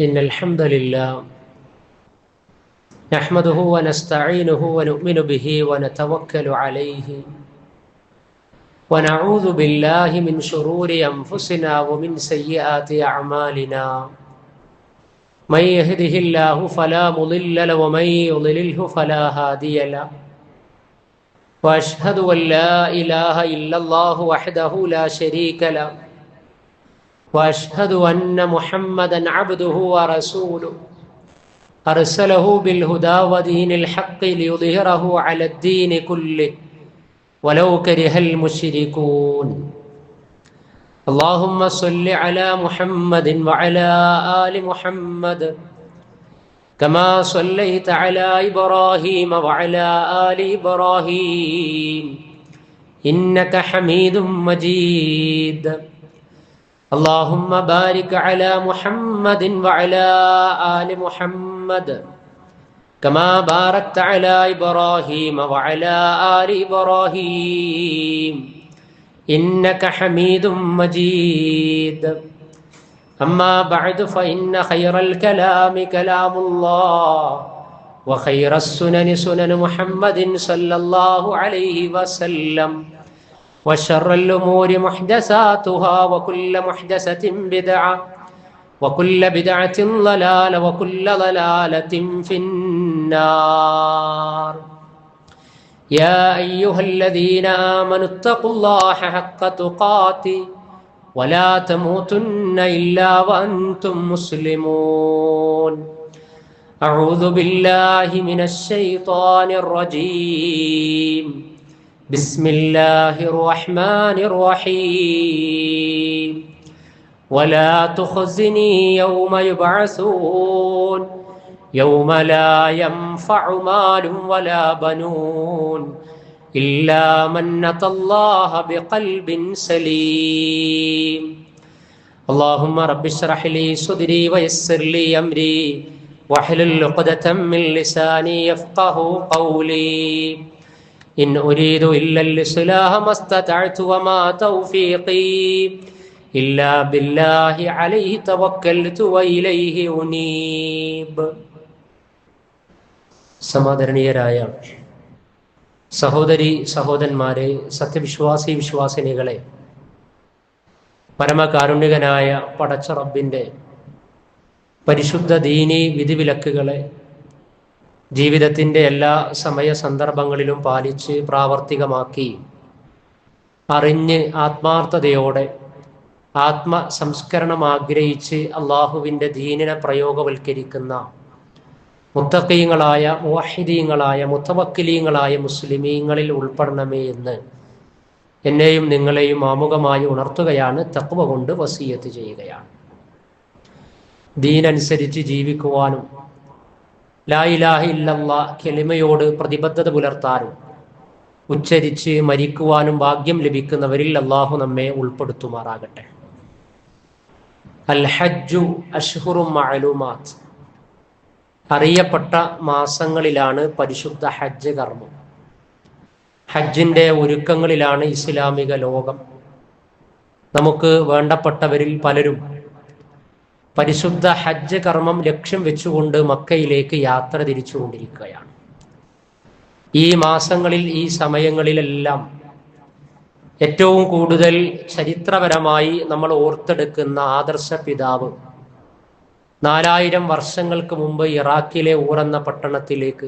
إن الحمد لله نحمده ونستعينه ونؤمن به ونتوكل عليه ونعوذ بالله من شرور أنفسنا ومن سيئات أعمالنا من يهده الله فلا مضل له ومن يضلله فلا هادي له وأشهد أن لا إله إلا الله وحده لا شريك له وأشهد أن محمدا عبده ورسوله أرسله بالهدى ودين الحق ليظهره على الدين كله ولو كره المشركون اللهم صل على محمد وعلى آل محمد كما صليت على إبراهيم وعلى آل إبراهيم إنك حميد مجيد اللهم بارك على محمد وعلى آل محمد كما باركت على إبراهيم وعلى آل إبراهيم إنك حميد مجيد أما بعد فإن خير الكلام كلام الله وخير السنن سنن محمد صلى الله عليه وسلم وشر الأمور محدثاتها وكل محدثة بدعة وكل بدعة ضلالة وكل ضلالة في النار يا أيها الذين آمنوا اتقوا الله حق تقاته ولا تموتن إلا وأنتم مسلمون أعوذ بالله من الشيطان الرجيم بسم الله الرحمن الرحيم ولا تخزني يوم يبعثون يوم لا ينفع مال ولا بنون إلا من أتى الله بقلب سليم اللهم رب اشرح لي صدري ويسر لي أمري واحلل عقدة من لساني يفقه قولي إن أريد إلا الإصلاح ما استطعت وما توفيقي إلا بالله عليه توكلت وإليه أنيب. സമാദരണീയരായ സഹോദരി സഹോദരന്മാരെ, സത്യവിശ്വാസി വിശ്വാസിനികളെ, പരമകാരുണ്യകനായ പടച്ച റബ്ബിൻ്റെ പരിശുദ്ധ ദീനി വിധിവിലക്കുകളെ ജീവിതത്തിൻ്റെ എല്ലാ സമയ സന്ദർഭങ്ങളിലും പാലിച്ച് പ്രാവർത്തികമാക്കി അറിഞ്ഞ് ആത്മാർത്ഥതയോടെ ആത്മസംസ്കരണം ആഗ്രഹിച്ച് അള്ളാഹുവിൻ്റെ ദീനിനെ പ്രയോഗവൽക്കരിക്കുന്ന മുത്തഖീങ്ങളായ മുവഹിദീങ്ങളായ മുതവക്കിലീങ്ങളായ മുസ്ലിമീങ്ങളിൽ ഉൾപ്പെടണമേ എന്ന് എന്നെയും നിങ്ങളെയും ആമുഖമായി ഉണർത്തുകയാണ്. തഖ്വ കൊണ്ട് വസിയത്ത് ചെയ്യുകയാണ്. ദീനനുസരിച്ച് ജീവിക്കുവാനും ലാ ഇലാഹ ഇല്ലല്ലാഹ് കലിമയോട് പ്രതിബദ്ധത പുലർത്താനും ഉച്ചരിച്ച് മരിക്കുവാനും ഭാഗ്യം ലഭിക്കുന്നവരിൽ അള്ളാഹു നമ്മെ ഉൾപ്പെടുത്തുമാറാകട്ടെ. അൽ ഹജ്ജു അഷ്ഹുറും മഅലൂമാത്ത്, അറിയപ്പെട്ട മാസങ്ങളിലാണ് പരിശുദ്ധ ഹജ്ജ് കർമ്മം. ഹജ്ജിൻ്റെ ഒരുക്കങ്ങളിലാണ് ഇസ്ലാമിക ലോകം. നമുക്ക് വേണ്ടപ്പെട്ടവരിൽ പലരും പരിശുദ്ധ ഹജ്ജ് കർമ്മം ലക്ഷ്യം വെച്ചുകൊണ്ട് മക്കയിലേക്ക് യാത്ര തിരിച്ചുകൊണ്ടിരിക്കുകയാണ്. ഈ മാസങ്ങളിൽ, ഈ സമയങ്ങളിലെല്ലാം ഏറ്റവും കൂടുതൽ ചരിത്രപരമായി നമ്മൾ ഓർത്തെടുക്കുന്ന ആദർശ പിതാവ് 4000 വർഷങ്ങൾക്ക് മുമ്പ് ഇറാഖിലെ ഊർ എന്ന പട്ടണത്തിലേക്ക്,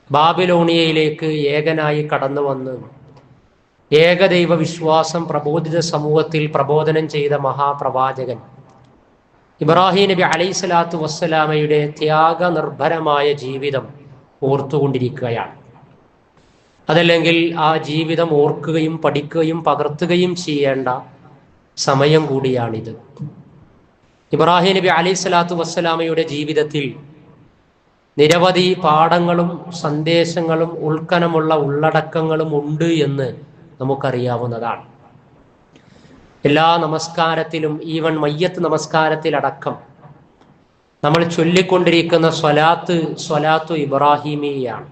ബാബിലോണിയയിലേക്ക് ഏകനായി കടന്നു വന്ന് ഏകദൈവ വിശ്വാസം പ്രബോധിത സമൂഹത്തിൽ പ്രബോധനം ചെയ്ത മഹാപ്രവാചകൻ ഇബ്രാഹിം നബി അലൈഹിസ്സലാത്തു വസ്സലാമയുടെ ത്യാഗനിർഭരമായ ജീവിതം ഓർത്തുകൊണ്ടിരിക്കുകയാണ്. അതല്ലെങ്കിൽ ആ ജീവിതം ഓർക്കുകയും പഠിക്കുകയും പകർത്തുകയും ചെയ്യേണ്ട സമയം കൂടിയാണിത്. ഇബ്രാഹിം നബി അലൈഹിസ്സലാത്തു വസ്സലാമയുടെ ജീവിതത്തിൽ നിരവധി പാഠങ്ങളും സന്ദേശങ്ങളും ഉൾക്കനമുള്ള ഉള്ളടക്കങ്ങളും ഉണ്ട് എന്ന് നമുക്കറിയാവുന്നതാണ്. എല്ലാ നമസ്കാരത്തിലും, ഈവൻ മയ്യത്ത് നമസ്കാരത്തിലടക്കം നമ്മൾ ചൊല്ലിക്കൊണ്ടിരിക്കുന്ന സ്വലാത്തു ഇബ്രാഹിമിയാണ്.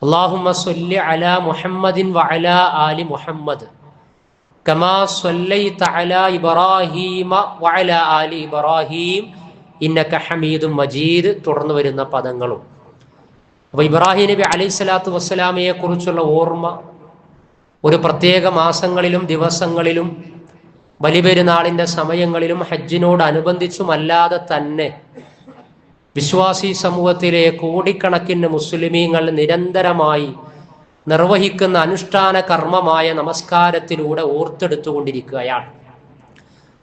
അല്ലാഹുമ്മ സ്വല്ലി അലാ മുഹമ്മദിൻ വഅലാ ആലി മുഹമ്മദ് കമാ സ്വല്ലൈത അലാ ഇബ്രാഹീമ വഅലാ ആലി ഇബ്രാഹീം ഇന്നക ഹമീദും മജീദ് തുടർന്ന് വരുന്ന പദങ്ങളും. അപ്പൊ ഇബ്രാഹിം നബി അലൈഹി സ്വലാത്തു വസ്സലാമയെ കുറിച്ചുള്ള ഓർമ്മ ഒരു പ്രത്യേക മാസങ്ങളിലും ദിവസങ്ങളിലും ബലിപെരുന്നാളിന്റെ സമയങ്ങളിലും ഹജ്ജിനോടനുബന്ധിച്ചുമല്ലാതെ തന്നെ വിശ്വാസി സമൂഹത്തിലെ കോടിക്കണക്കിന് മുസ്ലിമീങ്ങൾ നിരന്തരമായി നിർവഹിക്കുന്ന അനുഷ്ഠാന കർമ്മമായ നമസ്കാരത്തിലൂടെ ഓർത്തെടുത്തുകൊണ്ടിരിക്കുകയാണ്.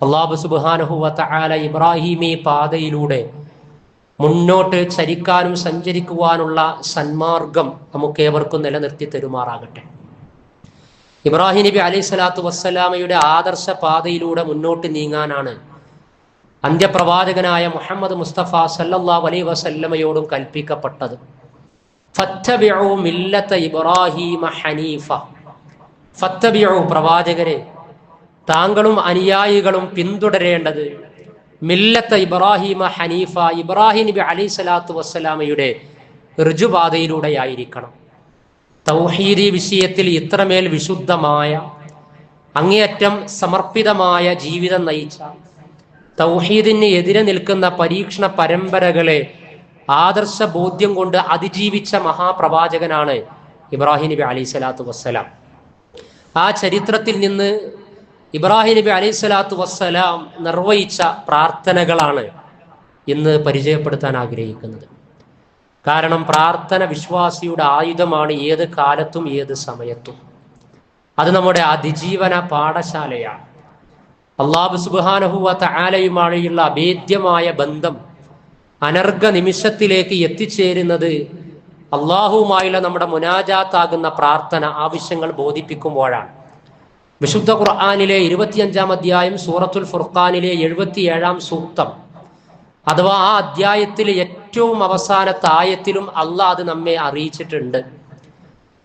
അല്ലാഹു സുബ്ഹാനഹു വ തആല ഇബ്രാഹിമി പാതയിലൂടെ മുന്നോട്ട് ചരിക്കാനും സഞ്ചരിക്കുവാനുള്ള സന്മാർഗം നമുക്കേവർക്കും നിലനിർത്തി തരുമാറാകട്ടെ. ഇബ്രാഹിം നബി അലൈഹി സ്വലാത്തു വസ്സലാമയുടെ ആദർശ പാതയിലൂടെ മുന്നോട്ട് നീങ്ങാനാണ് അന്ത്യപ്രവാചകനായ മുഹമ്മദ് മുസ്തഫ സല്ലല്ലാഹു അലൈഹി വസല്ലമയോടും കൽപ്പിക്കപ്പെട്ടത്. ഫത്തബിഉ മില്ലത ഇബ്രാഹീമ ഹനീഫ. ഫത്തബിഉ, പ്രവാചകരെ, താങ്കളും അനുയായികളും പിന്തുടരേണ്ടത് മില്ലത്ത ഇബ്രാഹീമ ഹനീഫ, ഇബ്രാഹിം നബി അലൈഹി സ്വലാത്തു വസ്സലാമയുടെ ഋജുപാതയിലൂടെയായിരിക്കണം. തൗഹീദി വിഷയത്തിൽ ഇത്രമേൽ വിശുദ്ധമായ, അങ്ങേയറ്റം സമർപ്പിതമായ ജീവിതം നയിച്ച, തൗഹീദിന് എതിരെ നിൽക്കുന്ന പരീക്ഷണ പരമ്പരകളെ ആദർശ ബോധ്യം കൊണ്ട് അതിജീവിച്ച മഹാപ്രവാചകനാണ് ഇബ്രാഹിം നബി അലൈഹി സ്വലാത്തു വസ്സലാം. ആ ചരിത്രത്തിൽ നിന്ന് ഇബ്രാഹിം നബി അലൈഹി സ്വലാത്തു വസ്സലാം നിർവഹിച്ച പ്രാർത്ഥനകളാണ് ഇന്ന് പരിചയപ്പെടുത്താൻ ആഗ്രഹിക്കുന്നത്. കാരണം പ്രാർത്ഥന വിശ്വാസിയുടെ ആയുധമാണ്, ഏത് കാലത്തും ഏത് സമയത്തും. അത് നമ്മുടെ അതിജീവന പാഠശാലയാണ്. അല്ലാഹു സുബ്ഹാനഹു വ തആലയുമായുള്ള അഭേദ്യമായ ബന്ധം അനർഘ നിമിഷത്തിലേക്ക് എത്തിച്ചേരുന്നത് അള്ളാഹുവുമായുള്ള നമ്മുടെ മുനാജാത്താകുന്ന പ്രാർത്ഥന ആവശ്യങ്ങൾ ബോധിപ്പിക്കുമ്പോഴാണ്. വിശുദ്ധ ഖുർആനിലെ 25-ാം അധ്യായം സൂറത്തുൽ ഫുർഖാനിലെ 77-ാം സൂക്തം, അഥവാ ആ അധ്യായത്തിലെ ഏറ്റവും അവസാനത്തെ ആയത്തിലും അള്ളാഹ് അത് നമ്മെ അറിയിച്ചിട്ടുണ്ട്.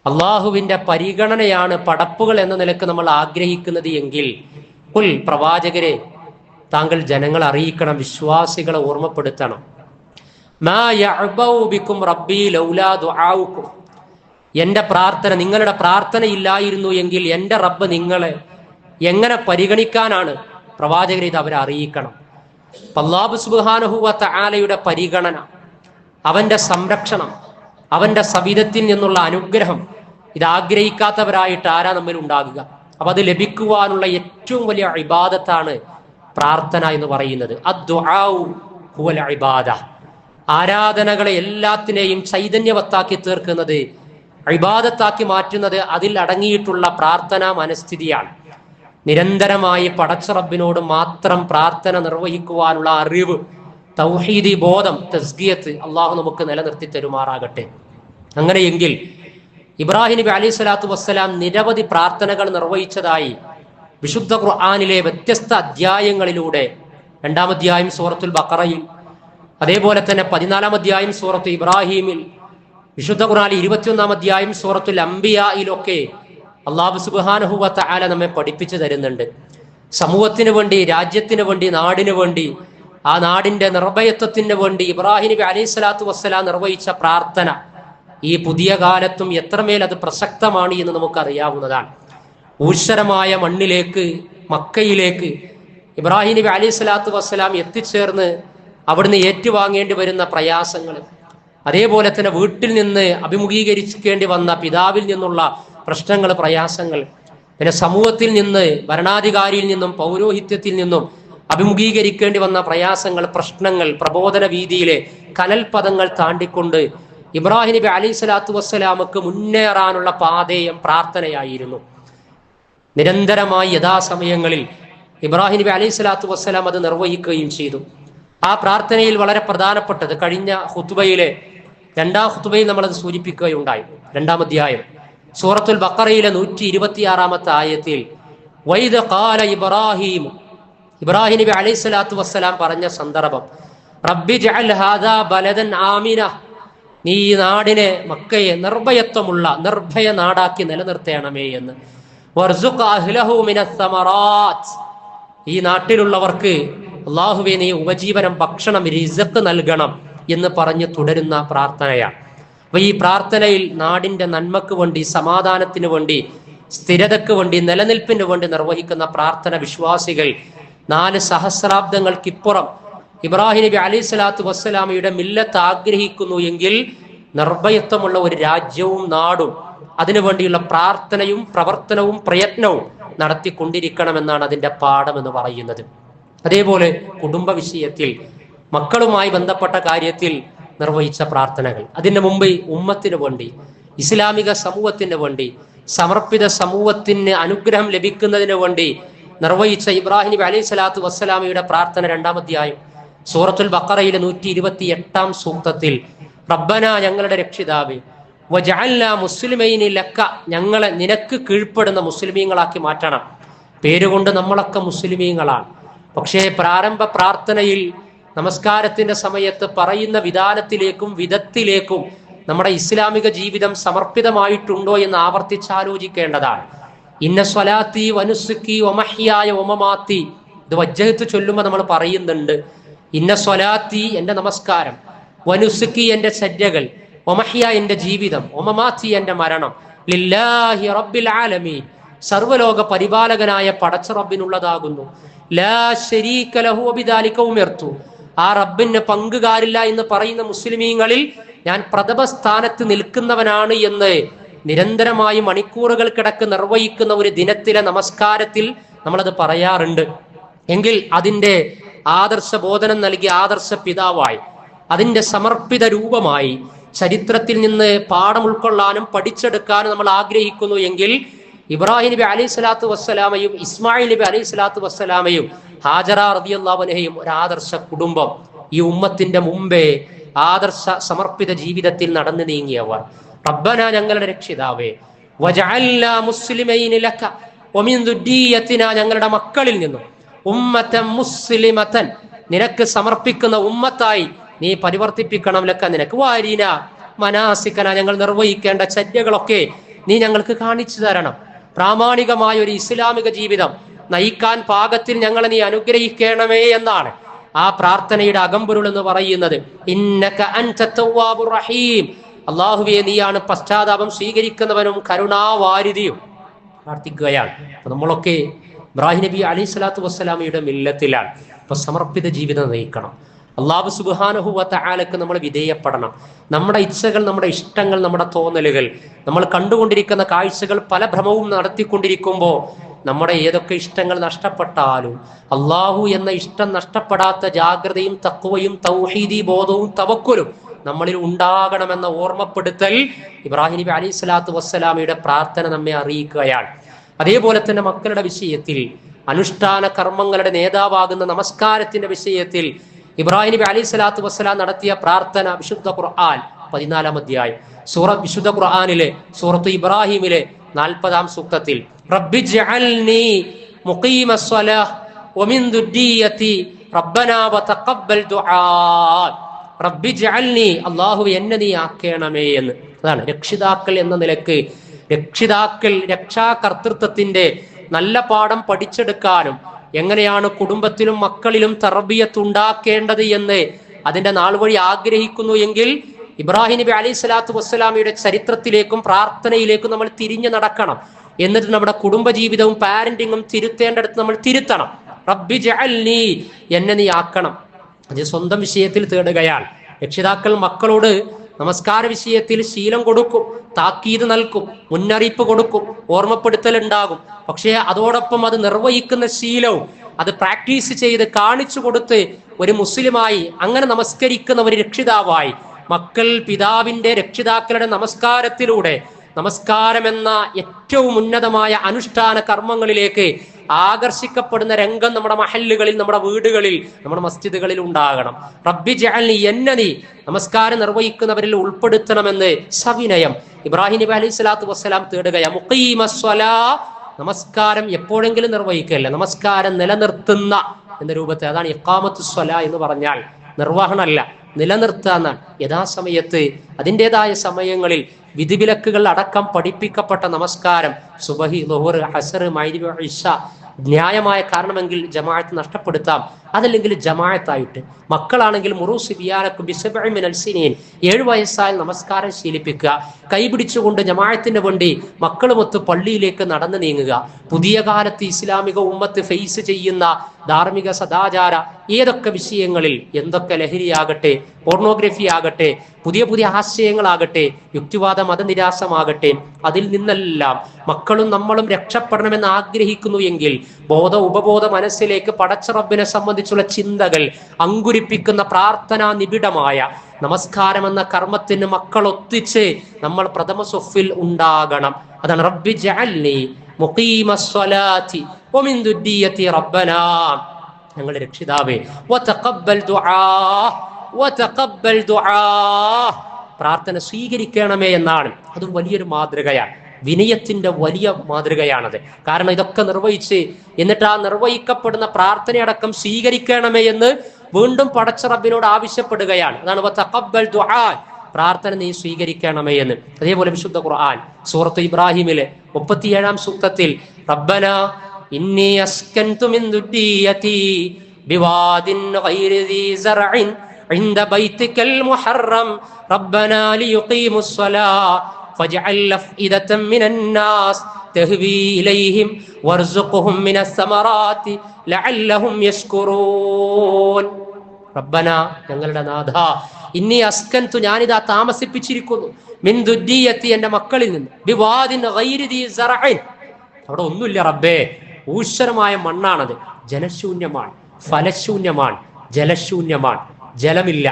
അള്ളാഹുവിന്റെ പരിഗണനയാണ് പടപ്പുകൾ എന്ന നിലക്ക് നമ്മൾ ആഗ്രഹിക്കുന്നത് എങ്കിൽ കുൽ, പ്രവാചകരെ, താങ്കൾ ജനങ്ങളെ അറിയിക്കണം, വിശ്വാസികളെ ഓർമ്മപ്പെടുത്തണം. മാ യഅബഉ ബിക്കും റബ്ബി ലൗലാ ദുആഉക്കും. എന്റെ പ്രാർത്ഥന, നിങ്ങളുടെ പ്രാർത്ഥന ഇല്ലായിരുന്നു എങ്കിൽ എന്റെ റബ്ബ് നിങ്ങളെ എങ്ങനെ പരിഗണിക്കാനാണ്? പ്രവാചകരെ ഇത് അവരെ അറിയിക്കണം. അല്ലാഹു സുബ്ഹാനഹു വ തആലയുടെ പരിഗണന, അവന്റെ സംരക്ഷണം, അവന്റെ സവിധത്തിൽ നിന്നുള്ള അനുഗ്രഹം, ഇത് ആഗ്രഹിക്കാത്തവരായിട്ട് ആരാ നമ്മിൽ ഉണ്ടാകുക? അപ്പൊ അത് ലഭിക്കുവാനുള്ള ഏറ്റവും വലിയ ഇബാദത്താണ് പ്രാർത്ഥന എന്ന് പറയുന്നത്. അദ്ദുആഉ ഹുവൽ ഇബാദ. ആരാധനകളെ എല്ലാത്തിനെയും ചൈതന്യവത്താക്കി തീർക്കുന്നത്, ഇബാദത്താക്കി മാറ്റുന്നത് അതിൽ അടങ്ങിയിട്ടുള്ള പ്രാർത്ഥനാ മനസ്ഥിതിയാണ്. നിരന്തരമായി പടച്ച റബ്ബിനോട് മാത്രം പ്രാർത്ഥന നിർവഹിക്കുവാനുള്ള അറിവ്, തൗഹീദി ബോധം, തസ്കിയത്ത് അള്ളാഹു നമുക്ക് നിലനിർത്തി തരുമാറാകട്ടെ. അങ്ങനെയെങ്കിൽ ഇബ്രാഹിം നബി അലൈഹി സ്വലാത്തു വസ്സലാം നിരവധി പ്രാർത്ഥനകൾ നിർവഹിച്ചതായി വിശുദ്ധ ഖുർആനിലെ വ്യത്യസ്ത അധ്യായങ്ങളിലൂടെ, 2-ാം അധ്യായം സൂറത്തുൽ ബഖറയിൽ, അതേപോലെ തന്നെ 14-ാം അധ്യായം സൂറത്ത് ഇബ്രാഹീമിൽ, വിശുദ്ധ ഖുർആനിൽ 21-ാം അധ്യായം സൂറത്തുൽ അംബിയായിലൊക്കെ അല്ലാഹു സുബ്ഹാനഹു വ തആല നമ്മെ പഠിപ്പിച്ചു തരുന്നുണ്ട്. സമൂഹത്തിന് വേണ്ടി, രാജ്യത്തിന് വേണ്ടി, നാടിന് വേണ്ടി, ആ നാടിന്റെ നിർഭയത്വത്തിന് വേണ്ടി ഇബ്രാഹിം നബി അലൈഹി സ്വലാത്തു വസ്സലാം നിർവഹിച്ച പ്രാർത്ഥന ഈ പുതിയ കാലത്തും എത്രമേൽ അത് പ്രസക്തമാണ് എന്ന് നമുക്കറിയാവുന്നതാണ്. ഊഷരമായ മണ്ണിലേക്ക്, മക്കയിലേക്ക് ഇബ്രാഹിം നബി അലൈഹി സ്വലാത്തു വസ്സലാം എത്തിച്ചേർന്ന് അവിടുന്ന് ഏറ്റുവാങ്ങേണ്ടി വരുന്ന പ്രയാസങ്ങൾ, അതേപോലെ തന്നെ വീട്ടിൽ നിന്ന് അഭിമുഖീകരിക്കേണ്ടി വന്ന പിതാവിൽ നിന്നുള്ള പ്രശ്നങ്ങൾ, പ്രയാസങ്ങൾ, പിന്നെ സമൂഹത്തിൽ നിന്ന്, ഭരണാധികാരിയിൽ നിന്നും പൗരോഹിത്യത്തിൽ നിന്നും അഭിമുഖീകരിക്കേണ്ടി വന്ന പ്രയാസങ്ങൾ, പ്രശ്നങ്ങൾ, പ്രബോധന വീതിയിലെ കനൽപദങ്ങൾ താണ്ടിക്കൊണ്ട് ഇബ്രാഹിം നബി അലൈഹി സ്വലാത്തു വസ്സലാമക്ക് മുന്നേറാനുള്ള പാതേയം പ്രാർത്ഥനയായിരുന്നു. നിരന്തരമായി യഥാസമയങ്ങളിൽ ഇബ്രാഹിം നബി അലൈഹി സ്വലാത്തു വസ്സലാം അത് നിർവഹിക്കുകയും ചെയ്തു. ആ പ്രാർത്ഥനയിൽ വളരെ പ്രധാനപ്പെട്ടത് കഴിഞ്ഞ ഖുത്ബയിലെ 2-ാം ഖുത്ബയിൽ നമ്മളത് സൂചിപ്പിക്കുകയുണ്ടായി. 2-ാം അധ്യായം സൂറത്തുൽ ബഖറയിലെ 126-ാമത്തെ ആയത്തിൽ വൈദ ഖാല ഇബ്രാഹിം, ഇബ്രാഹിം നബി അലൈഹി സ്വലാത്തു വസ്സലാം പറഞ്ഞ സന്ദർഭം, റബ്ബി ജഅൽ ഹാദാ ബലദൻ ആമിന, നീ ഈ നാടിനെ, മക്കയെ നിർഭയത്വമുള്ള, നിർഭയ നാടാക്കി നിലനിർത്തേണമേ എന്ന്. വർസുഖ് അഹ്ലഹു മിനസ് സമറാത്ത്, ഈ നാട്ടിലുള്ളവർക്ക് അല്ലാഹുവേ നീ ഉപജീവനം, ഭക്ഷണം, റിസ്ഖ് നൽകണം എന്ന് പറഞ്ഞ് തുടരുന്ന പ്രാർത്ഥനയാണ്. അപ്പൊ ഈ പ്രാർത്ഥനയിൽ നാടിന്റെ നന്മക്ക് വേണ്ടി, സമാധാനത്തിന് വേണ്ടി, സ്ഥിരതയ്ക്ക് വേണ്ടി, നിലനിൽപ്പിന് വേണ്ടി നിർവഹിക്കുന്ന പ്രാർത്ഥന വിശ്വാസികൾ 4 സഹസ്രാബ്ദങ്ങൾക്കിപ്പുറം ഇബ്രാഹിം നബി അലൈഹി സ്വലാത്തു വസ്സലാമയുടെ മില്ലത്ത് ആഗ്രഹിക്കുന്നു എങ്കിൽ നിർഭയത്വമുള്ള ഒരു രാജ്യവും നാടും അതിനുവേണ്ടിയുള്ള പ്രാർത്ഥനയും പ്രവർത്തനവും പ്രയത്നവും നടത്തിക്കൊണ്ടിരിക്കണമെന്നാണ് അതിന്റെ പാഠം എന്ന് പറയുന്നത്. അതേപോലെ കുടുംബ വിഷയത്തിൽ മക്കളുമായി ബന്ധപ്പെട്ട കാര്യത്തിൽ നിർവഹിച്ച പ്രാർത്ഥനകൾ, അതിന് മുമ്പ് ഉമ്മത്തിന് വേണ്ടി, ഇസ്ലാമിക സമൂഹത്തിന് വേണ്ടി, സമർപ്പിത സമൂഹത്തിന് അനുഗ്രഹം ലഭിക്കുന്നതിന് വേണ്ടി നിർവഹിച്ച ഇബ്രാഹിം നബി അലൈഹി സ്വലാത്തു വസ്സലാമയുടെ പ്രാർത്ഥന 2-ാം അധ്യായം സൂറത്തുൽ ബഖറയിലെ 128-ാം സൂക്തത്തിൽ റബ്ബന, ഞങ്ങളുടെ രക്ഷിതാവേ, വജഅൽനാ മുസ്ലിമൈനി ലക്ക, ഞങ്ങളെ നിനക്ക് കീഴ്പ്പെടുന്ന മുസ്ലിമീങ്ങളാക്കി മാറ്റണം. പേരുകൊണ്ട് നമ്മളൊക്കെ മുസ്ലിമീങ്ങളാണ്. പക്ഷേ പ്രാരംഭ പ്രാർത്ഥനയിൽ നമസ്കാരത്തിന്റെ സമയത്ത് പറയുന്ന വിധാനത്തിലേക്കും വിധത്തിലേക്കും നമ്മുടെ ഇസ്ലാമിക ജീവിതം സമർപ്പിതമായിട്ടുണ്ടോ എന്ന് ആവർത്തിച്ചാലോചിക്കേണ്ടതാണ്. ഇന്ന സ്വലാത്തി വനുസുക്കി വമഹ്യായ വമമാത്തി, ഇത് വജ്ജഹത്ത് ചൊല്ലുമ്പോൾ നമ്മൾ പറയുന്നുണ്ട്. ഇന്ന സ്വലാത്തി, എന്റെ നമസ്കാരം, വനുസുക്കി, എന്റെ സജ്ജകൾ, വമഹ്യ, എന്റെ ജീവിതം, വമമാത്തി, എന്റെ മരണം, ലില്ലാഹി റബ്ബിൽ ആലമീൻ, സർവ്വലോക പരിപാലകനായ പടച്ച റബ്ബിനുള്ളതാകുന്നു. ലാ ശരീക ലഹു വബിദാലിക ഉമിർതു, ആ റബ്ബിന് പങ്കുകാരില്ല എന്ന് പറയുന്ന മുസ്ലിമീങ്ങളിൽ ഞാൻ പ്രഥമ സ്ഥാനത്ത് നിൽക്കുന്നവനാണ് എന്ന് നിരന്തരമായി മണിക്കൂറുകൾ കിടക്ക് നിർവഹിക്കുന്ന ഒരു ദിനത്തിലെ നമസ്കാരത്തിൽ നമ്മളത് പറയാറുണ്ട്. എങ്കിൽ അതിൻ്റെ ആദർശ ബോധനം നൽകിയ ആദർശ പിതാവായി, അതിൻ്റെ സമർപ്പിത രൂപമായി ചരിത്രത്തിൽ നിന്ന് പാഠം ഉൾക്കൊള്ളാനും പഠിച്ചെടുക്കാനും നമ്മൾ ആഗ്രഹിക്കുന്നു എങ്കിൽ ഇബ്രാഹിം നബി അലൈഹി സ്വലാത്തു വസ്സലാമയും ഇസ്മായിൽ നബി അലൈഹി സ്വലാത്തു വസ്സലാമയും ഹാജറ റളിയല്ലാഹു അൻഹയും ഒരു ആദർശ കുടുംബം, ഈ ഉമ്മത്തിന്റെ മുമ്പേ ആദർശ സമർപ്പിത ജീവിതത്തിൽ നടന്നു നീങ്ങിയവർ. റബ്ബന, ഞങ്ങളുടെ രക്ഷിതാവേ, വജഅൽനാ മുസ്ലിമൈനി ലക വമിൻ ദുർരിയ്യതിനാ, ഞങ്ങളുടെ മക്കളിൽ നിന്നും ഉമ്മതൻ മുസ്ലിമതൻ, നിനക്ക് സമർപ്പിക്കുന്ന ഉമ്മത്തായി നീ പരിവർത്തിപ്പിക്കണം. ലക്ക, നിനക്ക് വാരീന മനാസിക്കന, ഞങ്ങൾ നിർവഹിക്കേണ്ട ചര്യകളൊക്കെ നീ ഞങ്ങൾക്ക് കാണിച്ചു തരണം. പ്രാമാണികമായ ഒരു ഇസ്ലാമിക ജീവിതം നയിക്കാൻ പാകത്തിൽ ഞങ്ങളെ നീ അനുഗ്രഹിക്കണമേ എന്നാണ് ആ പ്രാർത്ഥനയുടെ അകമ്പൊരുൾ എന്ന് പറയുന്നത്. ഇന്നക അൻത തവ്വാബുർ റഹീം, അല്ലാഹുവേ, നീയാണ് പശ്ചാത്താപം സ്വീകരിക്കുന്നവനും കരുണാവാരിധിയും പ്രാർത്ഥിക്കുകയാണ്. അപ്പൊ നമ്മളൊക്കെ ഇബ്രാഹിം നബി അലൈഹി സ്വലാത്തു വസ്സലാമയുടെ മില്ലത്തിലാണ്. അപ്പൊ സമർപ്പിത ജീവിതം നയിക്കണം. അല്ലാഹു സുബ്ഹാനഹു വ തആലക്ക് നമ്മൾ വിധേയപ്പെടണം. നമ്മുടെ ഇച്ഛകൾ, നമ്മുടെ ഇഷ്ടങ്ങൾ, നമ്മുടെ തോന്നലുകൾ, നമ്മൾ കണ്ടുകൊണ്ടിരിക്കുന്ന കാഴ്ചകൾ പല ഭ്രമവും നടത്തിക്കൊണ്ടിരിക്കുമ്പോൾ നമ്മുടെ ഏതൊക്കെ ഇഷ്ടങ്ങൾ നഷ്ടപ്പെട്ടാലും അള്ളാഹു എന്ന ഇഷ്ടം നഷ്ടപ്പെടാത്ത ജാഗ്രതയും തഖ്വയും തൗഹീദി ബോധവും തവക്കുലും നമ്മളിൽ ഉണ്ടാകണമെന്ന ഓർമ്മപ്പെടുത്തൽ ഇബ്രാഹിം നബി അലൈഹി സ്വലാത്തു വസ്സലാമയുടെ പ്രാർത്ഥന നമ്മെ അറിയിക്കുകയാണ്. അതേപോലെ തന്നെ മക്കളുടെ വിഷയത്തിൽ, അനുഷ്ഠാന കർമ്മങ്ങളുടെ നേതാവാകുന്ന നമസ്കാരത്തിന്റെ വിഷയത്തിൽ ഇബ്രാഹിം നബി അലൈഹി സ്വലാത്തു വസ്സലാം നടത്തിയ പ്രാർത്ഥന വിശുദ്ധ ഖുർആൻ 14-ാം അധ്യായം വിശുദ്ധ ഖുർആനിലെ സൂറത്ത് ഇബ്രാഹിമിലെ 40-ാം സൂക്തത്തിൽ റബ്ബി ജഅൽനി മുഖീമസ്സലാഹ് വമിൻ ദുർരിയ്യതി റബ്ബനാ വതഖബ്ബൽ ദുആ, റബ്ബി ജഅൽനി, അല്ലാഹുവേ എന്നെ നീ ആക്കേണമേ എന്ന്. അതാണ് രക്ഷിതാക്കൾ എന്ന നിലക്ക് രക്ഷാകർതൃത്വത്തിന്റെ നല്ല പാഠം പഠിച്ചെടുക്കാനും എങ്ങനെയാണ് കുടുംബത്തിലും മക്കളിലും തർബിയത്ത് ഉണ്ടാക്കേണ്ടത് എന്ന് അതിന്റെ നാൾ വഴി ആഗ്രഹിക്കുന്നു എങ്കിൽ ഇബ്രാഹിം നബി അലൈഹി സ്വലാത്തു വസ്സലാമയുടെ ചരിത്രത്തിലേക്കും പ്രാർത്ഥനയിലേക്കും നമ്മൾ തിരിഞ്ഞു നടക്കണം. എന്നിട്ട് നമ്മുടെ കുടുംബജീവിതവും പാരന്റിങ്ങും തിരുത്തേണ്ടടുത്ത് നമ്മൾ തിരുത്തണം. റബ്ബി ജഅൽനി, എന്നെ നീ ആക്കണം. അത് സ്വന്തം വിഷയത്തിൽ തേടുകയാണ്. രക്ഷിതാക്കൾ മക്കളോട് നമസ്കാര വിഷയത്തിൽ ശീലം കൊടുക്കും, താക്കീത് നൽകും, മുന്നറിയിപ്പ് കൊടുക്കും, ഓർമ്മപ്പെടുത്തൽ ഉണ്ടാകും. പക്ഷേ അതോടൊപ്പം അത് നിർവഹിക്കുന്ന ശീലവും അത് പ്രാക്ടീസ് ചെയ്ത് കാണിച്ചു കൊടുത്ത് ഒരു മുസ്ലിമായി അങ്ങനെ നമസ്കരിക്കുന്ന ഒരു രക്ഷിതാവായി മക്കൾ പിതാവിന്റെ രക്ഷിതാക്കളുടെ നമസ്കാരത്തിലൂടെ നമസ്കാരം എന്ന ഏറ്റവും ഉന്നതമായ അനുഷ്ഠാന കർമ്മങ്ങളിലേക്ക് ആകർഷിക്കപ്പെടുന്ന രംഗം നമ്മുടെ മഹല്ലുകളിൽ, നമ്മുടെ വീടുകളിൽ, നമ്മുടെ മസ്ജിദുകളിൽ ഉണ്ടാകണം. റബ്ബി ജഅൽനി, എന്നെ നീ നമസ്കാരം നിർവഹിക്കുന്നവരിൽ ഉൾപ്പെടുത്തണമെന്ന് സവിനയം ഇബ്രാഹിം നബി അലൈഹി സ്വലാത്തു വസ്സലാം തേടുകയാണ്. മുഖീമസ്സലാ, നമസ്കാരം എപ്പോഴെങ്കിലും നിർവഹിക്കല്ല, നമസ്കാരം നിലനിർത്തുന്ന എന്ന രൂപത്തെ, അതാണ് ഇഖാമത്തുസ്സലാ എന്ന് പറഞ്ഞാൽ. നിർവഹണമല്ല, നിലനിർത്താൻ. യഥാസമയത്ത് അതിൻ്റെതായ സമയങ്ങളിൽ വിധിവിലക്കുകൾ അടക്കം പഠിപ്പിക്കപ്പെട്ട നമസ്കാരം, സുബഹി, ളുഹർ, അസ്ർ, മഗ്രിബ്, ഇശ, ന്യായമായ കാരണമെങ്കിൽ ജമാഅത്ത് നഷ്ടപ്പെടുത്താം. അതല്ലെങ്കിൽ ജമാഅത്തായിട്ട്. മക്കളാണെങ്കിൽ മുറൂസ് ബിയാനക്കും ബിസബഇ മിനൽ സിനീൻ, 7 വയസ്സായാൽ നമസ്കാരം ശീലിപ്പിക്കുക. കൈപിടിച്ചുകൊണ്ട് ജമാഅത്തിന് വേണ്ടി മക്കളുമൊത്ത് പള്ളിയിലേക്ക് നടന്നു നീങ്ങുക. പുതിയ കാലത്ത് ഇസ്ലാമിക ഉമ്മത്ത് ഫേസ് ചെയ്യുന്ന ധാർമ്മിക സദാചാര ഏതൊക്കെ വിഷയങ്ങളിൽ, എന്തൊക്കെ ലഹരിയാകട്ടെ, പോർണോഗ്രഫി ആകട്ടെ, പുതിയ പുതിയ ആശയങ്ങളാകട്ടെ, യുക്തിവാദ മതനിരാസമാകട്ടെ, അതിൽ നിന്നെല്ലാം മക്കളും നമ്മളും രക്ഷപ്പെടണമെന്ന് ആഗ്രഹിക്കുന്നു എങ്കിൽ ബോധ ഉപബോധ മനസ്സിലേക്ക് പടച്ച റബ്ബിനെ സംബന്ധിച്ചുള്ള ചിന്തകൾ അങ്കുരിപ്പിക്കുന്ന പ്രാർത്ഥനാ നിബിഡമായ നമസ്കാരം എന്ന കർമ്മത്തിന് മക്കൾ ഒത്തിച്ച് നമ്മൾ പ്രഥമ സ്വഫിൽ ഉണ്ടാകണം. അതാണ് റബ്ബി ജഅൽനി മുഖീമസ്സലാത്തി വമിൻ ദുർരിയതി റബ്ബനാ, ഞങ്ങളുടെ രക്ഷിതാവേ, വതഖബ്ബൽ ദുആ വതഖബ്ബൽ ദുആ, പ്രാർത്ഥന സ്വീകരിക്കണമേ എന്നാണ്. അതും വലിയൊരു മാതൃകയാണ്, വിനയത്തിന്റെ വലിയ മാതൃകയാണത്. കാരണം ഇതൊക്കെ നിർവഹിച്ച് എന്നിട്ട് ആ നിർവഹിക്കപ്പെടുന്ന പ്രാർത്ഥനയടക്കം സ്വീകരിക്കണമേ എന്ന് വീണ്ടും പടച്ച റബ്ബിനോട് ആവശ്യപ്പെടുകയാണ്. അതാണ് വതഖബ്ബൽ ദുആ, പ്രാർത്ഥന നീ സ്വീകരിക്കണമേ എന്ന്. അതേപോലെ വിശുദ്ധ ഖുർആൻ സൂറത്ത് ഇബ്രാഹിമിലെ 37-ാം സൂക്തത്തിൽ റബ്ബനാ ഇന്നി അസ്കൻതു മിൻ ദുർരിയതി ബിവാദിൻ ഗൈരി ദീ സറഇൻ ഇൻദ ബൈതികൽ മുഹറം റബ്ബനാ ലിയുഖീമുസ് സ്വലാ ഫജ്അൽ അഫ്ഇദതൻ മിനൻ നാസ് തഹ്വി ഇലൈഹിം വർസുഖ്ഹും മിനസ് സമറാത്തി ലഅല്ലഹും യശ്കുറൂൻ. റബ്ബന, ഞങ്ങളുടെ നാഥ, ഇന്നി അസ്കൻതു, ഞാനിതാ താമസിപ്പിച്ചിരിക്കുന്നു, മിൻ ദുർരിയതി, എന്റെ മക്കളിൽ നിന്ന്, ബിവാദിൻ ഗൈരി ദീ സറഇൻ, അവിടെ ഒന്നുമില്ല റബ്ബേ, ഊശ്വരമായ മണ്ണാണത്, ജനശൂന്യമാണ്, ഫലശൂന്യമാണ്, ജലശൂന്യമാണ്, ജലമില്ല,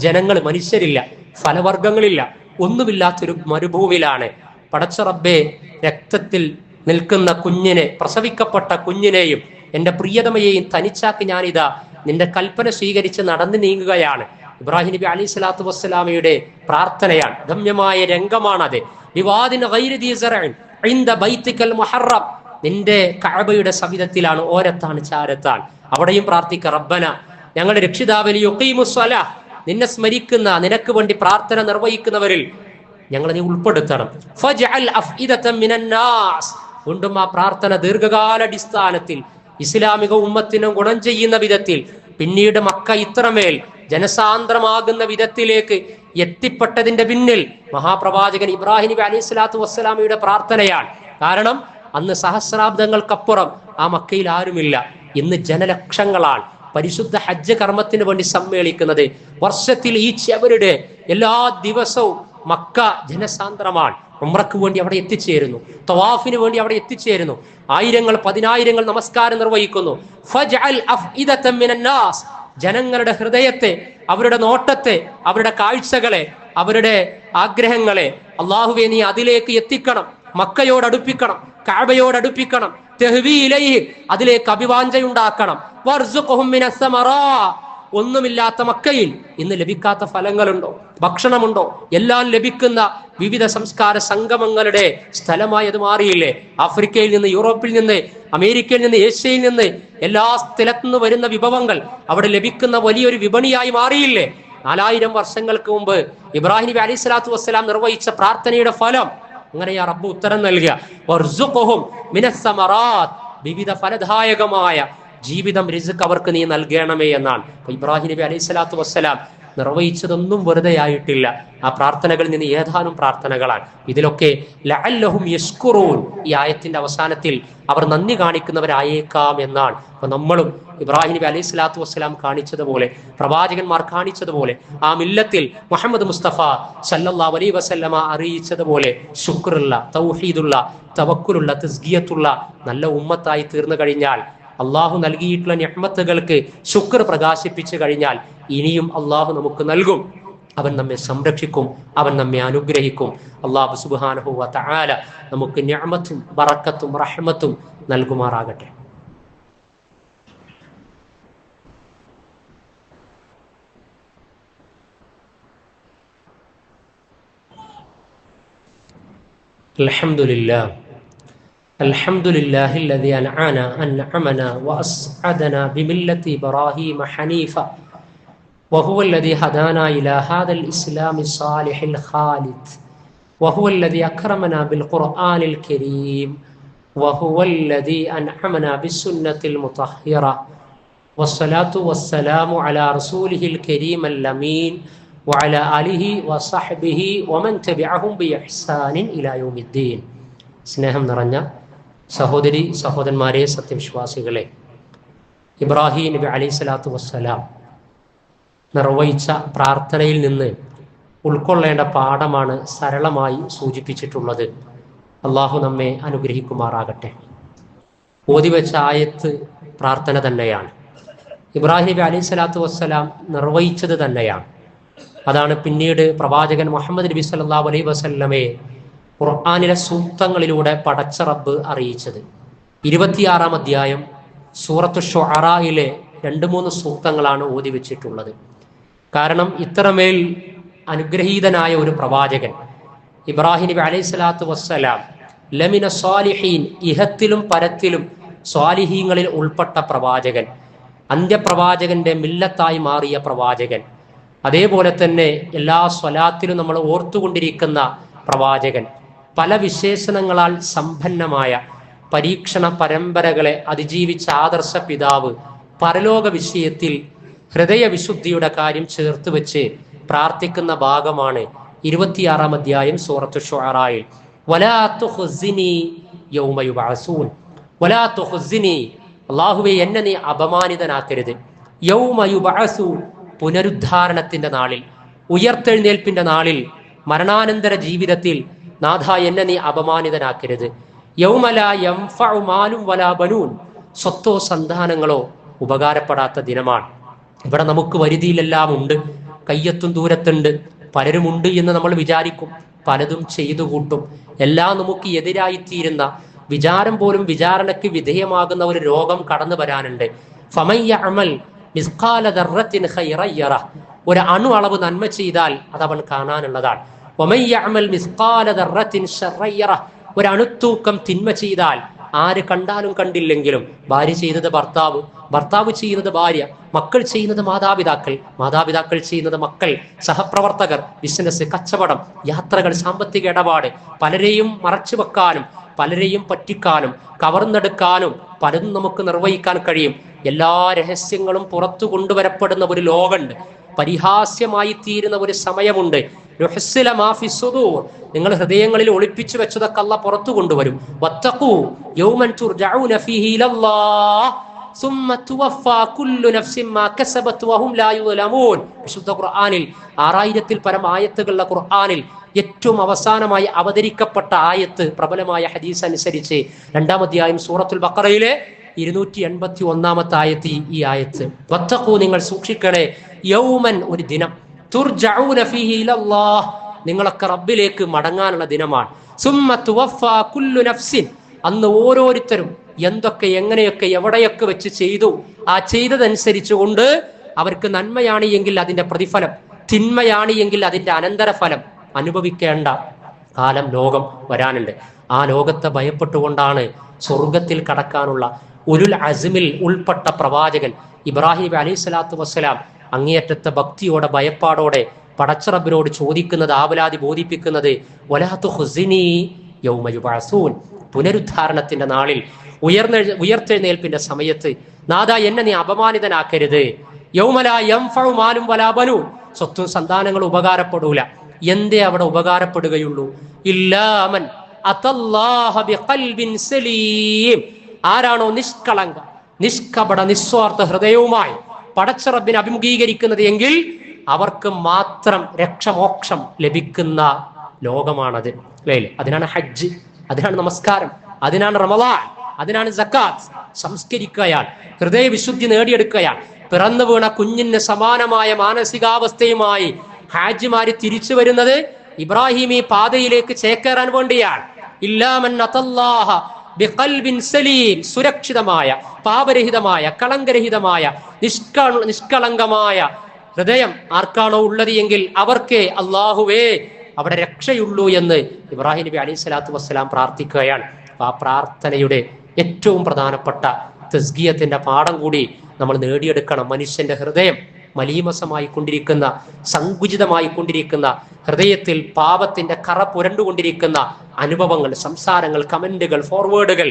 ജനങ്ങൾ മനുഷ്യരില്ല, ഫലവർഗങ്ങളില്ല, ഒന്നുമില്ലാത്തൊരു മരുഭൂമിയിലാണ്. പടച്ച റബ്ബേ, രക്തത്തിൽ നിൽക്കുന്ന കുഞ്ഞിനെ, പ്രസവിക്കപ്പെട്ട കുഞ്ഞിനെയും എന്റെ പ്രിയതമയെയും തനിച്ചാക്കി ഞാനിതാ നിന്റെ കൽപ്പന സ്വീകരിച്ച് നടന്നു നീങ്ങുകയാണ്. ഇബ്രാഹിം നബി അലൈഹി സ്വലാത്തു വസ്സലാമയുടെ പ്രാർത്ഥനയാണ്, ഗമ്യമായ രംഗമാണത്. വിവാദിൻ ഗൈരി ദീ സറഇൻ ഇൻദ ബൈതികൽ മുഹറം, നിന്റെ കഅബയുടെ സവിധത്തിലാണ്, ഓരത്താണ്, ചാരത്താണ്, അവിടെയും പ്രാർത്ഥിക്ക. റബ്ബന, ഞങ്ങളുടെ രക്ഷിതാവേ, ലിയുഖീമുസ് സ്വലാ, നിന്നെ സ്മരിക്കുന്ന, നിനക്ക് വേണ്ടി പ്രാർത്ഥന നിർവഹിക്കുന്നവരിൽ ഞങ്ങളെ നീ ഉൾപ്പെടുത്തണം. ഫജ്അൽ അഫ്ഇദതൻ മിനൻ നാസ്, വീണ്ടും ആ പ്രാർത്ഥന ദീർഘകാലാടിസ്ഥാനത്തിൽ ഇസ്ലാമിക ഉമ്മത്തിന് ഗുണം ചെയ്യുന്ന വിധത്തിൽ, പിന്നീട് മക്ക ഇത്രമേൽ ജനസാന്ദ്രമാകുന്ന വിധത്തിലേക്ക് എത്തിപ്പെട്ടതിന്റെ പിന്നിൽ മഹാപ്രവാചകൻ ഇബ്രാഹിം നബി അലൈഹി സ്വലാത്തു വസ്സലാമയുടെ പ്രാർത്ഥനയാണ്. കാരണം അന്ന് സഹസ്രാബ്ദങ്ങൾക്കപ്പുറം ആ മക്കയിൽ ആരുമില്ല. ഇന്ന് ജനലക്ഷങ്ങളാണ് പരിശുദ്ധ ഹജ്ജ് കർമ്മത്തിന് വേണ്ടി സമ്മേളിക്കുന്നത്. വർഷത്തിൽ ഈ ചെവരുടെ എല്ലാ ദിവസവും മക്ക ജനസാന്ദ്രമാണ്. ഉംറക്ക് വേണ്ടി അവിടെ എത്തിച്ചേരുന്നു, തവാഫിന് വേണ്ടി അവിടെ എത്തിച്ചേരുന്നു, ആയിരങ്ങൾ പതിനായിരങ്ങൾ നമസ്കാരം നിർവഹിക്കുന്നു. ഫജ്അൽ അഫ്ഇദതൻ മിനൻ നാസ്, ജനങ്ങളുടെ ഹൃദയത്തെ, അവരുടെ നോട്ടത്തെ, അവരുടെ കാഴ്ചകളെ, അവരുടെ ആഗ്രഹങ്ങളെ അല്ലാഹുവേ നീ അതിലേക്ക് എത്തിക്കണം, മക്കയോട് അടുപ്പിക്കണം, കഅബയോട് അടുപ്പിക്കണം. തഹ്വി ഇലൈഹി, അതിലേക്ക് അഭിവാഞ്ചയുണ്ടാക്കണം. വർസുഖ്ഹും മിനസ് സമറാ, ഒന്നുമില്ലാത്ത മക്കയിൽ ഇന്ന് ലഭിക്കാത്ത ഫലങ്ങളുണ്ടോ, ഭക്ഷണമുണ്ടോ? എല്ലാം ലഭിക്കുന്ന വിവിധ സംസ്കാര സംഗമങ്ങളുടെ സ്ഥലമായി അത് മാറിയില്ലേ? ആഫ്രിക്കയിൽ നിന്ന്, യൂറോപ്പിൽ നിന്ന്, അമേരിക്കയിൽ നിന്ന്, ഏഷ്യയിൽ നിന്ന്, എല്ലാ സ്ഥലത്തു നിന്ന് വരുന്ന വിഭവങ്ങൾ അവിടെ ലഭിക്കുന്ന വലിയൊരു വിപണിയായി മാറിയില്ലേ? 4000 വർഷങ്ങൾക്ക് മുമ്പ് ഇബ്രാഹിം നബി അലൈഹി സ്വലാത്തു വസ്സലാം നിർവഹിച്ച പ്രാർത്ഥനയുടെ ഫലം അങ്ങനെയാ റബ്ബ് ഉത്തരം നൽകുക. വർസുഖ്ഹും മിനസ് സമറാത്ത്, വിവിധ ഫലദായകമായ ജീവിതം, റിസ്ക് അവർക്ക് നീ നൽകണമേ എന്നാണ്. അപ്പൊ ഇബ്രാഹിം നബി അലൈഹി സ്വലാത്തു വസ്സലാം നിർവഹിച്ചതൊന്നും വെറുതെ ആയിട്ടില്ല. ആ പ്രാർത്ഥനകളിൽ നിന്ന് ഏതാനും പ്രാർത്ഥനകളാണ്. ഇതിലൊക്കെ ലഅല്ലഹും യശ്കുറൂൻ, ഈ ആയത്തിന്റെ അവസാനത്തിൽ അവർ നന്ദി കാണിക്കുന്നവരായേക്കാം എന്നാണ്. അപ്പൊ നമ്മളും ഇബ്രാഹിം നബി അലൈഹി സ്വലാത്തു വസ്സലാം കാണിച്ചതുപോലെ, പ്രവാചകന്മാർ കാണിച്ചതുപോലെ, ആ മില്ലത്തിൽ മുഹമ്മദ് മുസ്തഫ സല്ലല്ലാഹു അലൈഹി വസല്ലമ അറിയിച്ചതുപോലെ ശുക്റുള്ള, തൗഹീദുള്ള, തവക്കുലുള്ള, തസ്കിയത്തുള്ള നല്ല ഉമ്മത്തായി തീർന്നു കഴിഞ്ഞാൽ, അള്ളാഹു നൽകിയിട്ടുള്ള നിഅ്മത്തുകൾക്ക് ശുക്ർ പ്രകാശിപ്പിച്ചു കഴിഞ്ഞാൽ ഇനിയും അള്ളാഹു നമുക്ക് നൽകും. അവൻ നമ്മെ സംരക്ഷിക്കും, അവൻ നമ്മെ അനുഗ്രഹിക്കും. അള്ളാഹു സുബ്ഹാനഹു വ തആല നമുക്ക് നിഅ്മത്തും ബറക്കത്തും റഹ്മത്തും നൽകുമാറാകട്ടെ. അൽഹംദുലില്ലാഹ് الحمد لله الذي أنعمنا وأسعدنا بملة إبراهيم حنيفا وهو الذي هدانا إلى هذا الإسلام الصالح الخالد وهو الذي أكرمنا بالقرآن الكريم وهو الذي أنعمنا بالسنة المطهرة വസ്സലാത്തു വസ്സലാമു അലാ റസൂലിഹിൽ കരീമൽ അമീൻ വഅലാ ആലിഹി വസഹ്ബിഹി വമൻ തബിഅഹും ബിഇഹ്സാനിൻ ഇലാ യൗമിദ്ദീൻ. സ്നേഹം നിറഞ്ഞ സഹോദരി സഹോദരന്മാരെ, സത്യവിശ്വാസികളെ, ഇബ്രാഹിം നബി അലൈഹി സ്വലാത്തു വസ്സലാം നിർവഹിച്ച പ്രാർത്ഥനയിൽ നിന്ന് ഉൾക്കൊള്ളേണ്ട പാഠമാണ് സരളമായി സൂചിപ്പിച്ചിട്ടുള്ളത്. അള്ളാഹു നമ്മെ അനുഗ്രഹിക്കുമാറാകട്ടെ. ഓതിവെച്ച ആയത്ത് പ്രാർത്ഥന തന്നെയാണ്. ഇബ്രാഹിം നബി അലൈഹി സ്വലാത്തു വസ്സലാം നിർവഹിച്ചത് തന്നെയാണ്. അതാണ് പിന്നീട് പ്രവാചകൻ മുഹമ്മദ് നബി സല്ലല്ലാഹു അലൈഹി വസല്ലമയെ ഖുർആനിലെ സൂക്തങ്ങളിലൂടെ പടച്ച റബ്ബ് അറിയിച്ചത്. 26-ാം അധ്യായം സൂറത്തു ശുഅറായിലെ 2-3 സൂക്തങ്ങളാണ് ഓതി വെച്ചിട്ടുള്ളത്. കാരണം ഇത്രമേൽ അനുഗ്രഹീതനായ ഒരു പ്രവാചകൻ ഇബ്രാഹിം നബി അലൈഹി സ്വലാത്തു വസ്സലാം ലമിന സ്വാലിഹീൻ, ഇഹത്തിലും പരത്തിലും സ്വാലിഹീങ്ങളിൽ ഉൾപ്പെട്ട പ്രവാചകൻ, അന്ത്യപ്രവാചകന്റെ മില്ലത്തായി മാറിയ പ്രവാചകൻ, അതേപോലെ തന്നെ എല്ലാ സ്വലാത്തിലും നമ്മൾ ഓർത്തുകൊണ്ടിരിക്കുന്ന പ്രവാചകൻ, പല വിശേഷണങ്ങളാൽ സമ്പന്നമായ പരീക്ഷണ പരമ്പരകളെ അതിജീവിച്ച ആദർശ പിതാവ്, പരലോക വിഷയത്തിൽ ഹൃദയവിശുദ്ധിയുടെ കാര്യം ചേർത്ത് വെച്ച് പ്രാർത്ഥിക്കുന്ന ഭാഗമാണ് 26-ാം അധ്യായം സൂറത്തു ശുഅറായിൽ. വലാ തുഖ്സിനി യൗമ യുബഅസൂൻ, വലാ തുഖ്സിനി, അല്ലാഹുവേ എന്നെ നീ അപമാനിതനാക്കരുത്. യൗമ യുബഅസൂൻ, പുനരുദ്ധാരണത്തിന്റെ നാളിൽ, ഉയർത്തെഴുന്നേൽപ്പിന്റെ നാളിൽ, മരണാനന്തര ജീവിതത്തിൽ നാഥ എന്നെ നീ അപമാനിതനാക്കരുത്. യൗമ ലാ യൻഫഉ മാലും വലാ ബനൂൻ, സ്വത്തോ സന്താനങ്ങളോ ഉപകാരപ്പെടാത്ത ദിനമാണ്. ഇവിടെ നമുക്ക് വരുതിയിലെല്ലാം ഉണ്ട്, കയ്യെത്തും ദൂരത്തുണ്ട്, പലരുമുണ്ട് എന്ന് നമ്മൾ വിചാരിക്കും, പലതും ചെയ്തു കൂട്ടും. എല്ലാം നമുക്ക് എതിരായിത്തീരുന്ന, വിചാരം പോലും വിചാരണയ്ക്ക് വിധേയമാകുന്ന ഒരു രോഗം കടന്നു വരാനുണ്ട്. ഫമൻ യഅമൽ മിസ്ഖാല ദർറത്തിൻ ഖൈറൻ യറഹ്, ഒരു അണു അളവ് നന്മ ചെയ്താൽ അത് അവൻ കാണാനുള്ളതാണ്. വമൻ യഅമൽ മിസ്ഖാല ദർറത്തിൻ ശർറൻ യറഹ്, ഒരു അണുത്തൂക്കം തിന്മ ചെയ്താൽ ആര് കണ്ടാലും കണ്ടില്ലെങ്കിലും, ഭാര്യ ചെയ്തത് ഭർത്താവ്, ഭർത്താവ് ചെയ്യുന്നത് ഭാര്യ, മക്കൾ ചെയ്യുന്നത് മാതാപിതാക്കൾ, മാതാപിതാക്കൾ ചെയ്യുന്നത് മക്കൾ, സഹപ്രവർത്തകർ, ബിസിനസ്, കച്ചവടം, യാത്രകൾ, സാമ്പത്തിക ഇടപാട്, പലരെയും മറച്ചു വെക്കാനും പലരെയും പറ്റിക്കാനും കവർന്നെടുക്കാനും പലതും നമുക്ക് നിർവഹിക്കാൻ കഴിയും. എല്ലാ രഹസ്യങ്ങളും പുറത്തു കൊണ്ടുവരപ്പെടുന്ന ഒരു ലോകമുണ്ട്, പരിഹാസ്യമായി തീരുന്ന ഒരു സമയമുണ്ട്. നിങ്ങൾ ഹൃദയങ്ങളിൽ ഒളിപ്പിച്ചു വെച്ചതൊക്കെ അല്ലാഹ് പുറത്തു കൊണ്ടുവരും. വത്തഖൂ യൗമൻ തുർജഊന ഫീഹി ഇലല്ലാഹ് സുമ്മ തുവഫാ കുല്ലു നഫ്സിൻ മാ കസബത് വഹും ലാ യുളമൂൻ. വിശുദ്ധ ഖുർആനിൽ 6000-ൽ പരം ആയത്തുകളുള്ള ഖുർആനിൽ ഏറ്റവും അവസാനമായി അവതരിക്കപ്പെട്ട ആയത്ത്, പ്രബലമായ ഹദീസ് അനുസരിച്ച് 2-ാം അധ്യായം സൂറത്തുൽ ബഖറയിലെ 281-ാമത്തെ ആയത്ത് ഈ ആയത്ത്. വത്തഖൂ, നിങ്ങൾ സൂക്ഷിക്കണേ, യൗമൻ, ഒരു ദിനം, തുർജഊന ഫീഹി ഇലല്ലാഹ്, നിങ്ങളൊക്കെ റബ്ബിലേക്ക് മടങ്ങാനുള്ള ദിനമാണ്. സുമ്മ തുവഫാ കുല്ലു നഫ്സിൻ, അന്ന് ഓരോരുത്തരും എന്തൊക്കെ എങ്ങനെയൊക്കെ എവിടെയൊക്കെ വെച്ച് ചെയ്തു, ആ ചെയ്തതനുസരിച്ച് കൊണ്ട് അവർക്ക് നന്മയാണ് എങ്കിൽ അതിന്റെ പ്രതിഫലം, തിന്മയാണ് എങ്കിൽ അതിന്റെ അനന്തരഫലം അനുഭവിക്കേണ്ട കാലം, ലോകം വരാനുണ്ട്. ആ ലോകത്തെ ഭയപ്പെട്ടുകൊണ്ടാണ് സ്വർഗത്തിൽ കടക്കാനുള്ള ഉലുൽ അസ്മിൽ ഉൾപ്പെട്ട പ്രവാചകൻ ഇബ്രാഹിം നബി അലൈഹി സ്വലാത്തു വസ്സലാം അങ്ങേയറ്റത്തെ ഭക്തിയോടെ ഭയപ്പാടോടെ പടച്ചറബിനോട് ചോദിക്കുന്നത്, ആവലാതി ബോധിപ്പിക്കുന്നത്, വലാ തുഖ്സിനി യൗമ യുബഅസൂൻ, പുനരുദ്ധാരണത്തിന്റെ നാളിൽ, ഉയർത്തെഴുന്നേൽപ്പിന്റെ സമയത്ത് നാദാ എന്നെ നീ അപമാനിതനാക്കരുത്. യൗമ ലാ യൻഫഉ മാലും വലാ ബനൂൻ, സ്വത്തും സന്താനങ്ങളും ഉപകാരപ്പെടൂല. എന്തേ അവിടെ ഉപകാരപ്പെടുകയുള്ളൂ? ഇല്ലാമൻ അതല്ലാഹ ബിഖൽബിൻ സലീം, ആരാണോ നിഷ്കളങ്ക, നിഷ്കപട, നിസ്വാർത്ഥ ഹൃദയവുമായി പടച്ച റബ്ബിനെ അഭിമുഖീകരിക്കുന്നത് എങ്കിൽ അവർക്ക് മാത്രം രക്ഷമോക്ഷം ലഭിക്കുന്ന ലോകമാണത്. അല്ലേ? അതിനാണ് ഹജ്ജ്, അതിനാണ് നമസ്കാരം, അതിനാണ് റമളാൻ, അതിനാണ് സക്കാത്ത്. സംസ്കരിക്കുകയാൽ, ഹൃദയവിശുദ്ധി നേടിയെടുക്കുകയാൽ, പിറന്നു വീണ കുഞ്ഞിന് സമാനമായ മാനസികാവസ്ഥയുമായി ഹാജിമാര് തിരിച്ചു വരുന്നത് ഇബ്രാഹിമി പാതയിലേക്ക് ചേക്കേറാൻ വേണ്ടിയാണ്. ഇല്ലാമൻ അതല്ലാഹ ബിഖൽബിൻ സലീം, സുരക്ഷിതമായ, പാപരഹിതമായ, കളങ്കരഹിതമായ, നിഷ്കളങ്കമായ ഹൃദയം ആർക്കാണോ ഉള്ളത് എങ്കിൽ അവർക്കേ അല്ലാഹുവേ അവിടെ രക്ഷയുള്ളൂ എന്ന് ഇബ്രാഹിം നബി അലൈഹി സ്വലാത്തു വസ്സലാം പ്രാർത്ഥിക്കുകയാണ്. ആ പ്രാർത്ഥനയുടെ ഏറ്റവും പ്രധാനപ്പെട്ട തസ്കിയത്തിന്റെ പാഠം കൂടി നമ്മൾ നേടിയെടുക്കണം. മനുഷ്യന്റെ ഹൃദയം മലീമസമായി കൊണ്ടിരിക്കുന്ന, സങ്കുചിതമായി കൊണ്ടിരിക്കുന്ന, ഹൃദയത്തിൽ പാപത്തിന്റെ കറ പുരണ്ടുകൊണ്ടിരിക്കുന്ന അനുഭവങ്ങൾ, സംസാരങ്ങൾ, കമന്റുകൾ, ഫോർവേഡുകൾ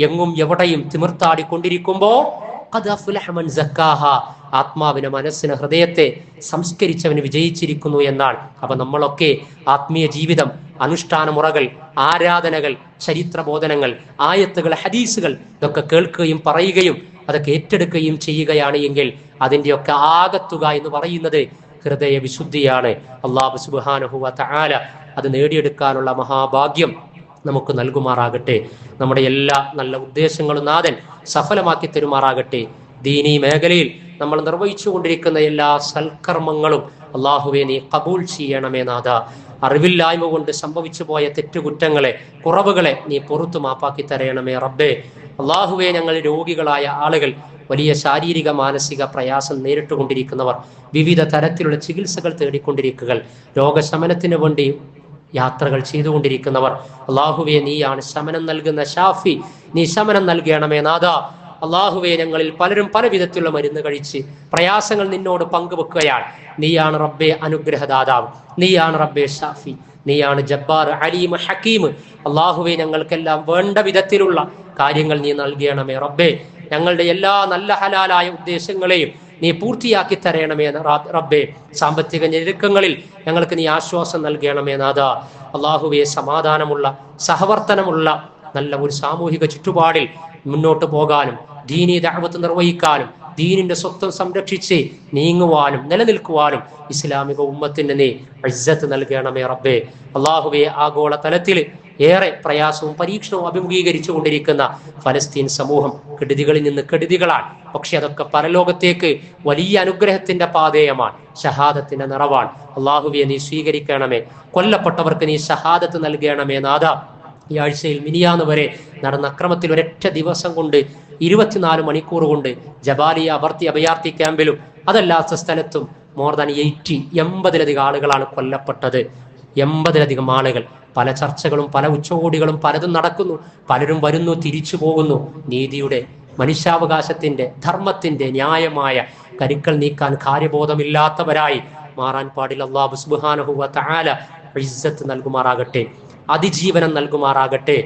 എങ്ങും എവിടെയും തിമിർത്താടിക്കൊണ്ടിരിക്കുമ്പോ ഖദ് അഫ്ലഹ മൻ സക്കാഹ, ആത്മാവിനെ, മനസ്സിനെ, ഹൃദയത്തെ സംസ്കരിച്ചവന് വിജയിച്ചിരിക്കുന്നു എന്നാണ്. അപ്പൊ നമ്മളൊക്കെ ആത്മീയ ജീവിതം, അനുഷ്ഠാന മുറകൾ, ആരാധനകൾ, ചരിത്ര ബോധനങ്ങൾ, ആയത്തുകൾ, ഹദീസുകൾ ഇതൊക്കെ കേൾക്കുകയും പറയുകയും അതൊക്കെ ഏറ്റെടുക്കുകയും ചെയ്യുകയാണ് എങ്കിൽ അതിൻ്റെയൊക്കെ ആകത്തുക എന്ന് പറയുന്നത് ഹൃദയ വിശുദ്ധിയാണ്. അല്ലാഹു സുബ്ഹാനഹു വ തആല അത് നേടിയെടുക്കാനുള്ള മഹാഭാഗ്യം നമുക്ക് നൽകുമാറാകട്ടെ. നമ്മുടെ എല്ലാ നല്ല ഉദ്ദേശങ്ങളും നാഥൻ സഫലമാക്കി തരുമാറാകട്ടെ. ദീനീ മേഖലയിൽ നമ്മൾ നിർവഹിച്ചു കൊണ്ടിരിക്കുന്ന എല്ലാ സൽക്കർമ്മങ്ങളും അള്ളാഹുവെ നീ കബൂൽ ചെയ്യണമേ നാഥ. അറിവില്ലായ്മ കൊണ്ട് സംഭവിച്ചു പോയ തെറ്റുകുറ്റങ്ങളെ, കുറവുകളെ നീ പുറത്തു മാപ്പാക്കി തരയണമേ റബ്ബേ. അള്ളാഹുവെ, ഞങ്ങൾ രോഗികളായ ആളുകൾ, വലിയ ശാരീരിക മാനസിക പ്രയാസം നേരിട്ടുകൊണ്ടിരിക്കുന്നവർ, വിവിധ തരത്തിലുള്ള ചികിത്സകൾ തേടിക്കൊണ്ടിരിക്കുക, രോഗശമനത്തിന് വേണ്ടി യാത്രകൾ ചെയ്തുകൊണ്ടിരിക്കുന്നവർ, അള്ളാഹുവെ നീയാണ് ശമനം നൽകുന്ന ഷാഫി, നീ ശമനം നൽകണമേ നാഥ. അള്ളാഹുവെ, ഞങ്ങളിൽ പലരും പല വിധത്തിലുള്ള മരുന്ന് കഴിച്ച് പ്രയാസങ്ങൾ നിന്നോട് പങ്കുവെക്കുകയാണ്. നീയാണ് റബ്ബെ അനുഗ്രഹദാതാവ്, നീയാണ് റബ്ബെ ഷാഫി, നീയാണ് ജബ്ബാർ, അലീം, ഹക്കീം. അള്ളാഹുവെ, ഞങ്ങൾക്കെല്ലാം വേണ്ട വിധത്തിലുള്ള കാര്യങ്ങൾ നീ നൽകണമേ റബ്ബെ. ഞങ്ങളുടെ എല്ലാ നല്ല ഹലാലായ ഉദ്ദേശങ്ങളെയും നീ പൂർത്തിയാക്കി തരയണമേ റബ്ബെ. സാമ്പത്തിക ഞെരുക്കങ്ങളിൽ ഞങ്ങൾക്ക് നീ ആശ്വാസം നൽകണമേ നാഥ. അള്ളാഹുവെ, സമാധാനമുള്ള, സഹവർത്തനമുള്ള നല്ല ഒരു സാമൂഹിക ചുറ്റുപാടിൽ മുന്നോട്ട് പോകാനും ദീനീ ദഅവത്ത് നിർവഹിക്കാനും ദീനിന്റെ സ്വത്വം സംരക്ഷിച്ച് നീങ്ങുവാനും നിലനിൽക്കുവാനും ഇസ്ലാമിക ഉമ്മത്തിന് നീ ഇസ്സത്ത് നൽകണമേ റബ്ബേ. അള്ളാഹുവെ, ആഗോള തലത്തിൽ ഏറെ പ്രയാസവും പരീക്ഷണവും അഭിമുഖീകരിച്ചു കൊണ്ടിരിക്കുന്ന ഫലസ്തീൻ സമൂഹം കെടുതികളിൽ നിന്ന് കെടുതികളാണ്. പക്ഷെ അതൊക്കെ പരലോകത്തേക്ക് വലിയ അനുഗ്രഹത്തിന്റെ പാതേയമാണ്, ഷഹാദത്തിന്റെ നിറവാണ്. അള്ളാഹുവെ, നീ സ്വീകരിക്കണമേ. കൊല്ലപ്പെട്ടവർക്ക് നീ ഷഹാദത്ത് നൽകണമേ നാഥ. ഈ ആഴ്ചയിൽ മിനിയാന്ന് വരെ നടന്ന അക്രമത്തിൽ ഒരൊറ്റ ദിവസം കൊണ്ട് 24 മണിക്കൂർ കൊണ്ട് ജബാലിയ അഭയാർത്ഥി ക്യാമ്പിലും അതല്ലാത്ത സ്ഥലത്തും മോർ ദാൻ 80 ആളുകളാണ് കൊല്ലപ്പെട്ടത്. 80 ആളുകൾ. പല ചർച്ചകളും പല ഉച്ചകോടികളും പലതും നടക്കുന്നു, പലരും വരുന്നു, തിരിച്ചു പോകുന്നു. നീതിയുടെ, മനുഷ്യാവകാശത്തിന്റെ, ധർമ്മത്തിന്റെ ന്യായമായ കരുക്കൾ നീക്കാൻ കാര്യബോധമില്ലാത്തവരായി മാറാൻ പാടില്ല. അല്ലാഹു സുബ്ഹാനഹു വ തആല ഇസ്സത്ത് നൽകുമാറാകട്ടെ, അതിജീവനം നൽകുമാറാകട്ടെ.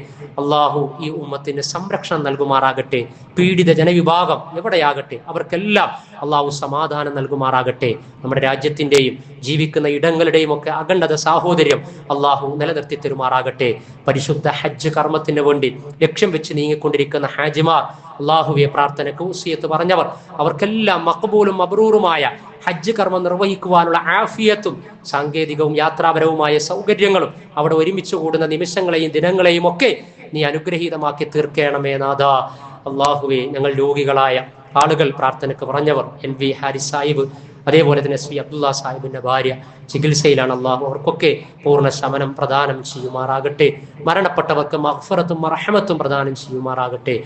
അള്ളാഹു ഈ ഉമ്മത്തിന് സംരക്ഷണം നൽകുമാറാകട്ടെ. പീഡിത ജനവിഭാഗം എവിടെയാകട്ടെ അവർക്കെല്ലാം അള്ളാഹു സമാധാനം നൽകുമാറാകട്ടെ. നമ്മുടെ രാജ്യത്തിന്റെയും ജീവിക്കുന്ന ഇടങ്ങളുടെയും ഒക്കെ അഖണ്ഡത, സാഹോദര്യം അള്ളാഹു നിലനിർത്തി തരുമാറാകട്ടെ. പരിശുദ്ധ ഹജ്ജ് കർമ്മത്തിന് വേണ്ടി ലക്ഷ്യം വെച്ച് നീങ്ങിക്കൊണ്ടിരിക്കുന്ന ഹാജിമാർ, അള്ളാഹുവെ, പ്രാർത്ഥനയ്ക്ക് വസിയത്ത് പറഞ്ഞവർ, അവർക്കെല്ലാം മഖബൂലും മബ്റൂറുമായ ഹജ്ജ് കർമ്മം നിർവഹിക്കുവാനുള്ള ആഫിയത്തും സാങ്കേതികവും യാത്രാപരവുമായ സൗകര്യങ്ങളും അവിടെ ഒരുമിച്ച് കൂടുന്ന നിമിഷങ്ങളെയും ദിനങ്ങളെയും ഒക്കെ നീ അനുഗ്രഹീതമാക്കി തീർക്കണമേ നാഥ. അള്ളാഹുവെ, ഞങ്ങൾ രോഗികളായ ആളുകൾ, പ്രാർത്ഥനയ്ക്ക് പറഞ്ഞവർ, NV ഹാരിസ് സാഹിബ്, അതേപോലെ തന്നെ ശ്രീ അബ്ദുള്ള സാഹിബിന്റെ ഭാര്യ ചികിത്സയിലാണ്. അള്ളാഹു അവർക്കൊക്കെ പൂർണ്ണ ശമനം പ്രദാനം ചെയ്യുമാറാകട്ടെ. മരണപ്പെട്ടവർക്ക് മഗ്ഫിറത്തും റഹ്മത്തും പ്രദാനം ചെയ്യുമാറാകട്ടെ.